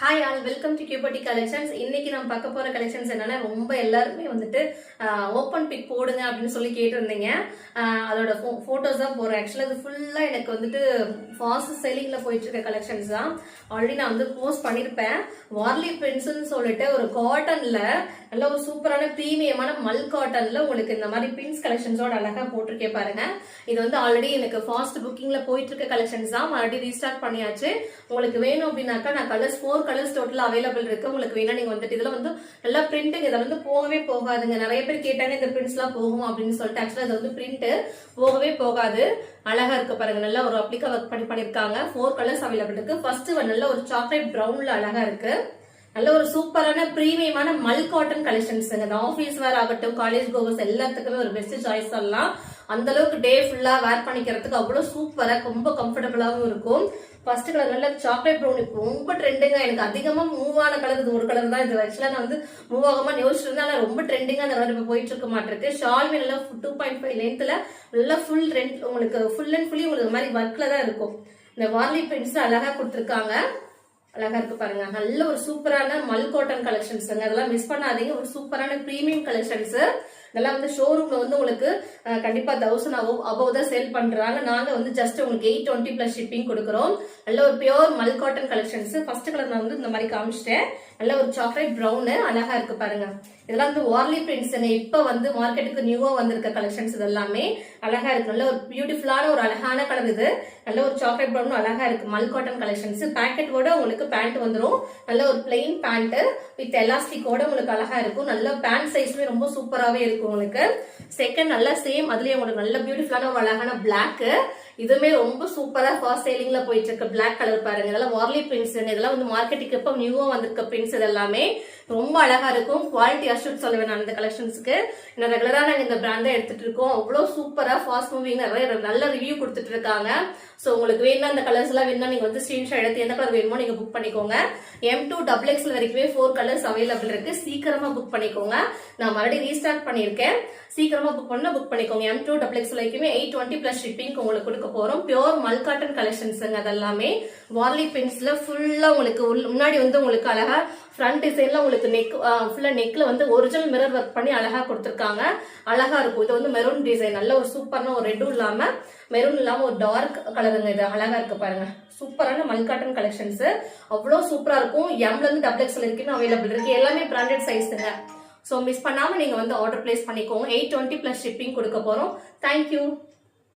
Hi all, welcome to Cuberty collections. இன்னைக்கு நம்ம பார்க்க போற கலெக்ஷன்ஸ் என்னன்னா, ரொம்ப எல்லாருமே வந்துட்டு ஓப்பன் பிக் போடுங்க அப்படின்னு சொல்லி கேட்டிருந்தீங்க. அதோட போட்டோஸ் தான் போறேன். ஆக்சுவலா இது ஃபுல்லா எனக்கு வந்துட்டு ஃபாஸ்ட் செல்லிங்ல போயிட்டு இருக்க கலெக்ஷன்ஸ் தான். ஆல்ரெடி நான் வந்து போஸ்ட் பண்ணிருப்பேன். வார்லி பிரின்ஸ்ன்னு சொல்லிட்டு ஒரு காட்டன்ல நல்ல ஒரு சூப்பரான பிரீமியமான மல் காட்டன்ல உங்களுக்கு இந்த மாதிரி பிரின்ஸ் கலெக்ஷன்ஸோட அழகா போட்டிருக்கே பாருங்க. இது வந்து ஆல்ரெடி எனக்கு ஃபாஸ்ட் புக்கிங்ல போயிட்டு இருக்க கலெக்ஷன்ஸ் தான். ஆல்ரெடி ரீஸ்டார்ட் பண்ணியாச்சு. உங்களுக்கு வேணும் அப்படின்னாக்கா நான்4 கலர்ஸ் டோட்டல் அவைலபிள் இருக்கு. உங்களுக்கு வேணா நீங்க வந்துட்டு இதுல வந்து நல்லா பிரிண்டிங், இதை வந்து போகவே போகாதுங்க. நிறைய பேர் கேட்டாங்க இந்த பிரிண்ட்ஸ் எல்லாம் போகும் அப்படின்னு சொல்லிட்டு. ஆக்சுவலா இது வந்து பிரிண்ட் போகவே போகாது. அழகா இருக்கு பாருங்க. நல்லா ஒரு அப்ளிகா ஒர்க் பண்ணிருக்காங்க. 4 கலர்ஸ் அவைலபிள் இருக்கு. ஃபர்ஸ்ட் நல்ல ஒரு சாக்லேட் பிரவுன்ல அழகா இருக்கு. நல்ல ஒரு சூப்பரான பிரீமியமான மல் காட்டன் கலெக்ஷன்ஸ். இந்த ஆபீஸ் வேர் ஆகட்டும், காலேஜ் கோவர்ஸ் எல்லாத்துக்குமே ஒரு பெஸ்ட் சாய்ஸ் சொல்லலாம். அந்த அளவுக்கு டே ஃபுல்லா வேர் பண்ணிக்கிறதுக்கு அவ்வளவு சூப்பரா ரொம்ப கம்ஃபர்டபுளாவும் இருக்கும். ஃபர்ஸ்ட் கலர் நல்ல சாக்லேட் ப்ரௌன் இப்போ ரொம்ப ட்ரெண்டிங்கா, எனக்கு அதிகமா மூவ் ஆன கலர் இது ஒரு கலர் தான். இது ஆக்சுவலா நான் வந்து மூவ் ஆகாம யோசிச்சிருந்தேன். ஆனா ரொம்ப ட்ரெண்டிங்கா அந்த கலர் இப்ப போயிட்டு இருக்க மாட்டிருக்கு. ஷால்வே நல்லா 2.5 லென்த்ல நல்லா ஃபுல் ரெண்ட் உங்களுக்கு ஃபுல் அண்ட் ஃபுல்லி உங்களுக்கு மாதிரி ஒர்க்ல தான் இருக்கும். இந்த வார்லி பிரிண்ட்ஸ் அழகா கொடுத்துருக்காங்க. அழகா இருக்கு பாருங்க. நல்ல ஒரு சூப்பரான மல் காட்டன் கலெக்ஷன்ஸ். அதெல்லாம் மிஸ் பண்ணாதீங்க. ஒரு சூப்பரான பிரீமியம் கலெக்ஷன்ஸ். இதெல்லாம் வந்து ஷோரூம்ல வந்து உங்களுக்கு கண்டிப்பா 1000 அபவ் தான் சேல் பண்றாங்க. நாங்க வந்து ஜஸ்ட் உங்களுக்கு 820 பிளஸ் ஷிப்பிங் கொடுக்குறோம். நல்ல ஒரு பியூர் மல் காட்டன் கலெக்ஷன்ஸ். ஃபர்ஸ்ட் கலர் நான் வந்து இந்த மாதிரி காமிச்சிட்டேன். நல்ல ஒரு சாக்லேட் பிரவுன் அழகா இருக்கு பாருங்க. இதெல்லாம் வந்து வார்லி பிரிண்ட்ஸ். இப்ப வந்து மார்க்கெட்டுக்கு நியூவா வந்திருக்க கலெக்ஷன்ஸ். இது எல்லாமே அழகா இருக்கு. நல்ல ஒரு பியூட்டிஃபுல்லான ஒரு அழகான கலர் இது. நல்ல ஒரு சாக்லேட் பிரவுன் அழகா இருக்கு. மல் காட்டன் கலெக்ஷன்ஸ். பேக்கெட்டோட உங்களுக்கு பேண்ட் வந்துடும். நல்ல ஒரு பிளெயின் பேண்ட் வித் எலாஸ்டிக்கோட உங்களுக்கு அழகா இருக்கும். நல்ல பேண்ட் சைஸ்மே ரொம்ப சூப்பராகவே இருக்கும் உங்களுக்கு. செகண்ட் நல்லா சேம் அதுலயே உங்களுக்கு நல்ல பியூட்டிஃபுல்லான ஒரு அழகான பிளாக். இதுவுமே ரொம்ப சூப்பரா ஃபாஸ்ட் சேலிங்ல போயிட்டு இருக்க பிளாக் கலர் பாருங்க. இதெல்லாம் வார்லி பிரிண்ட்ஸ். இதெல்லாம் வந்து மார்க்கெட்டுக்கு எப்ப நியூவா வந்திருக்க பிரிண்ட்ஸ். இது எல்லாமே ரொம்ப அழகா இருக்கும். குவாலிட்டி அஷ்யூர்ட் சொல்லுவேன் நான் இந்த கலெக்ஷன்ஸ்க்கு. இன்னும் ரெகுலரா நாங்க இந்த பிராண்டை எடுத்துட்டு இருக்கோம். அவ்வளவு சூப்பரா ஃபாஸ்ட் மூவிங் நிறைய நல்ல ரிவ்யூ கொடுத்துட்டு இருக்காங்க. சோ உங்களுக்கு வேணும் அந்த கலர்ஸ் எல்லாம் வேணும்னா நீங்க வந்து ஸ்கிரீன்ஷாட் எடுத்து எந்த கலர் வேணுமோ நீங்க புக் பண்ணிக்கோங்க. M2XXL வரைக்குமே 4 கலர்ஸ் அவைலபிள் இருக்கு. சீக்கிரமா புக் பண்ணிக்கோங்க. நான் மறுபடியும் ரீஸ்டார்ட் பண்ணிருக்கேன். சீக்கிரமா புக் பண்ணிக்கோங்க. M2XXL வரைக்குமே 820 பிளஸ் ஷிப்பிங் உங்களுக்கு கொடுக்க போறோம். பியூர் மல் காட்டன் கலெக்ஷன்ஸ். அதெல்லாமே வார்லி பிரிண்ட்ஸ்ல ஃபுல்லா உங்களுக்கு முன்னாடி வந்து உங்களுக்கு அழகா ஃப்ரண்ட் டிசைன்ல உங்களுக்கு நெக் ஃபுல்லா நெக்ல வந்து ஒரிஜினல் மிரர் ஒர்க் பண்ணி அழகா கொடுத்திருக்காங்க. அழகா இருக்கும். இது வந்து மெரூன் டிசைன். நல்ல ஒரு சூப்பரான ஒரு ரெட்டும் இல்லாம மெரூன் இல்லாம ஒரு டார்க் கலருங்க. இது அழகா இருக்கு பாருங்க. சூப்பரான மல் காட்டன் கலெக்ஷன்ஸ். அவ்வளவு சூப்பரா இருக்கும். Mல இருந்து XXL வரைக்கும் அவைலபிள் இருக்கு. எல்லாமே பிராண்டட் சைஸ்ங்க. சோ மிஸ் பண்ணாம நீங்க வந்து ஆர்டர் பிளேஸ் பண்ணிக்கோங்க. 820 பிளஸ் ஷிப்பிங் கொடுக்க போறோம். தேங்க்யூ.